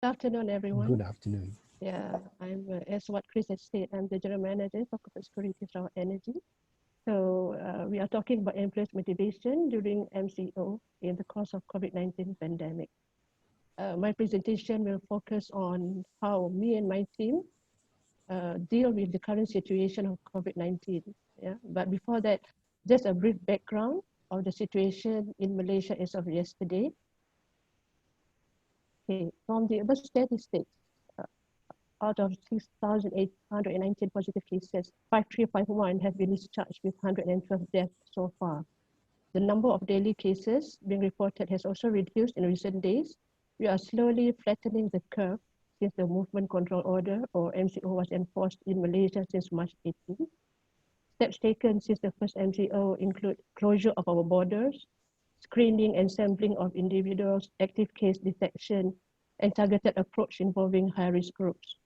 Good afternoon, everyone. Good afternoon. Yeah, as what Chris has said, I'm the General Manager for Corporate Security Sarawak Energy. So we are talking about employees' motivation during MCO in the course of COVID-19 pandemic. My presentation will focus on how me and my team deal with the current situation of COVID-19. Yeah, but before that, just a brief background of the situation in Malaysia as of yesterday. Okay, from the above statistics, uh, out of 6,819 positive cases, 5,351 have been discharged with 112 deaths so far. The number of daily cases being reported has also reduced in recent days. We are slowly flattening the curve since the Movement Control Order, or MCO, was enforced in Malaysia since March 18. Steps taken since the first MCO include closure of our borders, screening and sampling of individuals, active case detection, and targeted approach involving high-risk groups.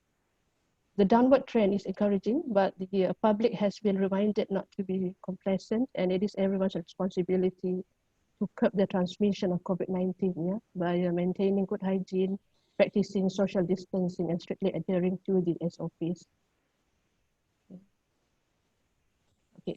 The downward trend is encouraging, but the public has been reminded not to be complacent, and it is everyone's responsibility to curb the transmission of COVID-19 by maintaining good hygiene, practicing social distancing, and strictly adhering to the SOPs. Okay,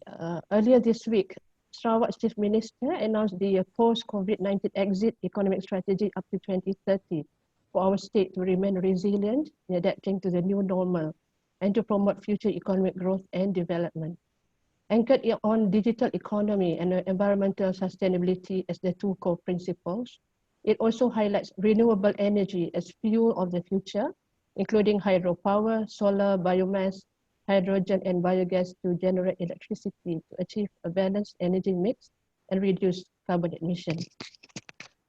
earlier this week, Sarawak's Chief Minister announced the post-COVID-19 exit economic strategy up to 2030 for our state to remain resilient in adapting to the new normal and to promote future economic growth and development. Anchored on digital economy and environmental sustainability as the two core principles, it also highlights renewable energy as fuel of the future, including hydropower, solar, biomass, hydrogen, and biogas to generate electricity to achieve a balanced energy mix and reduce carbon emissions.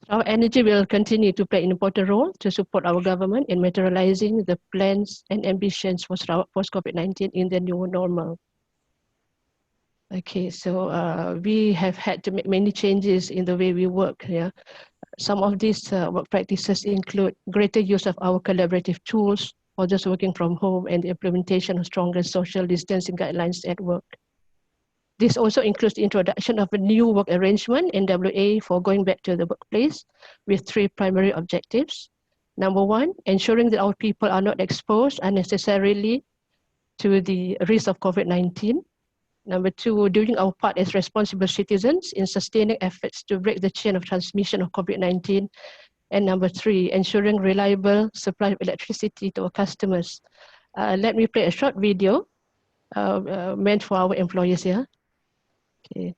Our energy will continue to play an important role to support our government in materializing the plans and ambitions for post-COVID-19 in the new normal. Okay, so we have had to make many changes in the way we work. Yeah, some of these work practices include greater use of our collaborative tools for just working from home and the implementation of stronger social distancing guidelines at work. This also includes the introduction of a new work arrangement, NWA, for going back to the workplace with three primary objectives. Number one, ensuring that our people are not exposed unnecessarily to the risk of COVID-19. Number two, doing our part as responsible citizens in sustaining efforts to break the chain of transmission of COVID-19. And number three, ensuring reliable supply of electricity to our customers. Let me play a short video meant for our employees here. Okay.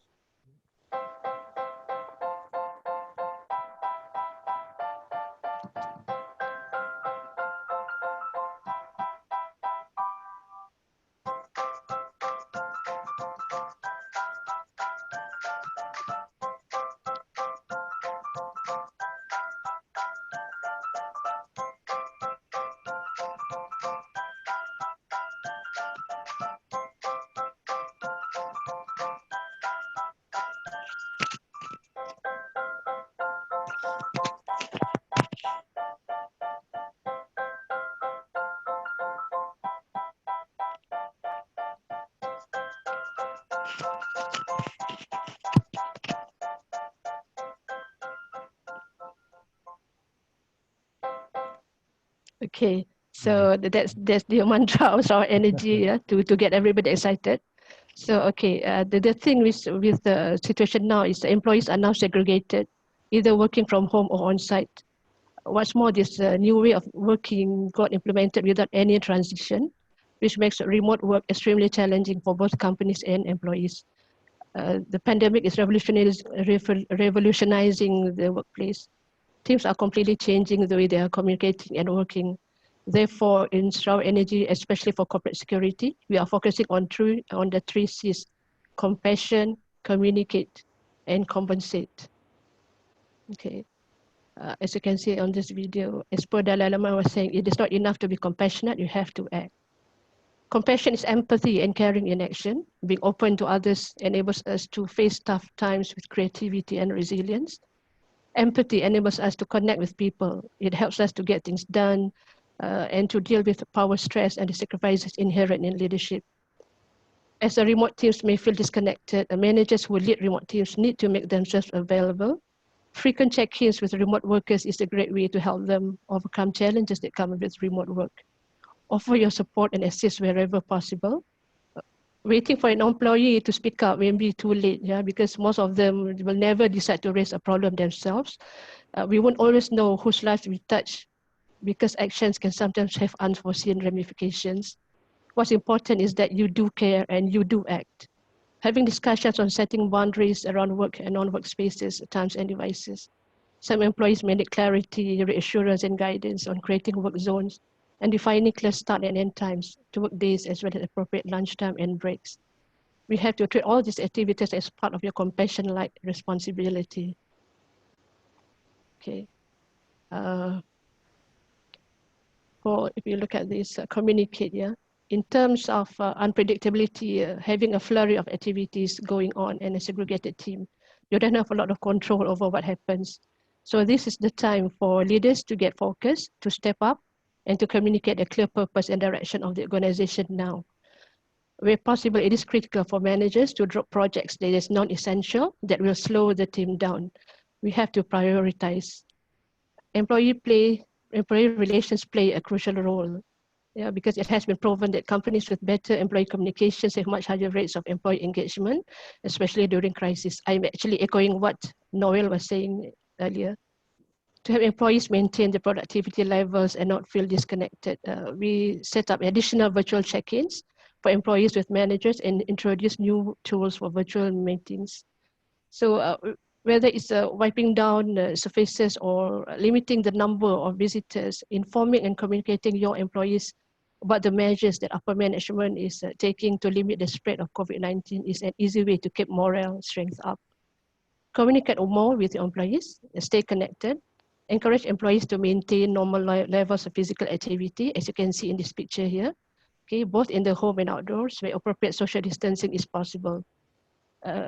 Okay, so that's the mantra of our energy to get everybody excited. So okay, the thing with the situation now is the employees are now segregated, either working from home or on site. What's more, this new way of working got implemented without any transition, which makes remote work extremely challenging for both companies and employees. The pandemic is revolutionizing the workplace. Teams are completely changing the way they are communicating and working. Therefore, in Sarawak Energy, especially for corporate security, we are focusing on the three C's: compassion, communicate, and compensate. Okay. As you can see on this video, as per Dalai Lama was saying, it is not enough to be compassionate, you have to act. Compassion is empathy and caring in action. Being open to others enables us to face tough times with creativity and resilience. Empathy enables us to connect with people. It helps us to get things done and to deal with power stress and the sacrifices inherent in leadership. As the remote teams may feel disconnected, managers who lead remote teams need to make themselves available Frequent check-ins with remote workers is a great way to help them overcome challenges that come with remote work. Offer your support and assist wherever possible. Waiting for an employee to speak up may be too late, yeah, because most of them will never decide to raise a problem themselves. We won't always know whose lives we touch because actions can sometimes have unforeseen ramifications. What's important is that you do care and you do act. Having discussions on setting boundaries around work and non-work spaces, times and devices. Some employees may need clarity, reassurance and guidance on creating work zones and defining clear start and end times to work days as well as appropriate lunchtime and breaks. We have to treat all these activities as part of your compassion-like responsibility. Okay. If you look at this, communicate, yeah. In terms of unpredictability, having a flurry of activities going on and a segregated team, you don't have a lot of control over what happens. So this is the time for leaders to get focused, to step up, and to communicate a clear purpose and direction of the organization now. Where possible, it is critical for managers to drop projects that is non-essential, that will slow the team down. We have to prioritize. Employee relations play a crucial role. Yeah, because it has been proven that companies with better employee communications have much higher rates of employee engagement, especially during crisis. I'm actually echoing what Noel was saying earlier. To have employees maintain the productivity levels and not feel disconnected, we set up additional virtual check-ins for employees with managers and introduce new tools for virtual meetings. So whether it's wiping down surfaces or limiting the number of visitors, informing and communicating your employees about the measures that upper management is taking to limit the spread of COVID-19 is an easy way to keep morale strength up. Communicate more with your employees, stay connected, encourage employees to maintain normal levels of physical activity, as you can see in this picture here, okay, both in the home and outdoors, where appropriate social distancing is possible.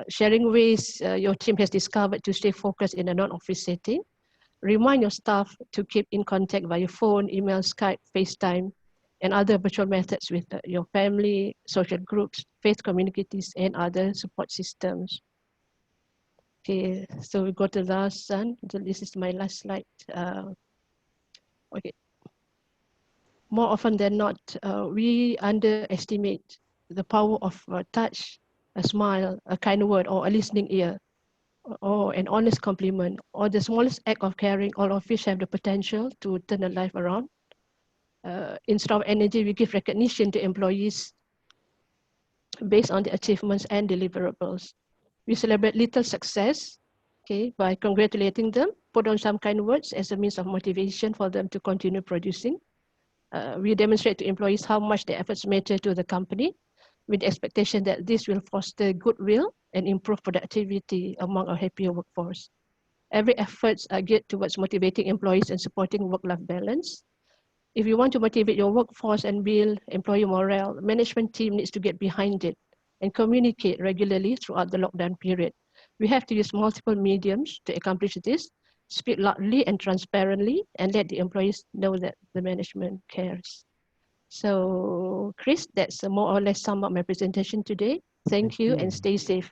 Sharing ways your team has discovered to stay focused in a non-office setting. Remind your staff to keep in contact via phone, email, Skype, FaceTime, and other virtual methods with your family, social groups, faith communities, and other support systems. Okay, so we go to the last one. So this is my last slide. Okay. More often than not, we underestimate the power of touch, a smile, a kind word, or a listening ear, or an honest compliment, or the smallest act of caring. All of which have the potential to turn a life around. Instead of energy, we give recognition to employees based on the achievements and deliverables. We celebrate little success, okay, by congratulating them, put on some kind words as a means of motivation for them to continue producing. We demonstrate to employees how much their efforts matter to the company, with the expectation that this will foster goodwill and improve productivity among a happier workforce. Every efforts are geared towards motivating employees and supporting work-life balance. If you want to motivate your workforce and build employee morale, management team needs to get behind it and communicate regularly throughout the lockdown period. We have to use multiple mediums to accomplish this, speak loudly and transparently, and let the employees know that the management cares. So, Chris, that's more or less sum up my presentation today. Thank you and stay safe.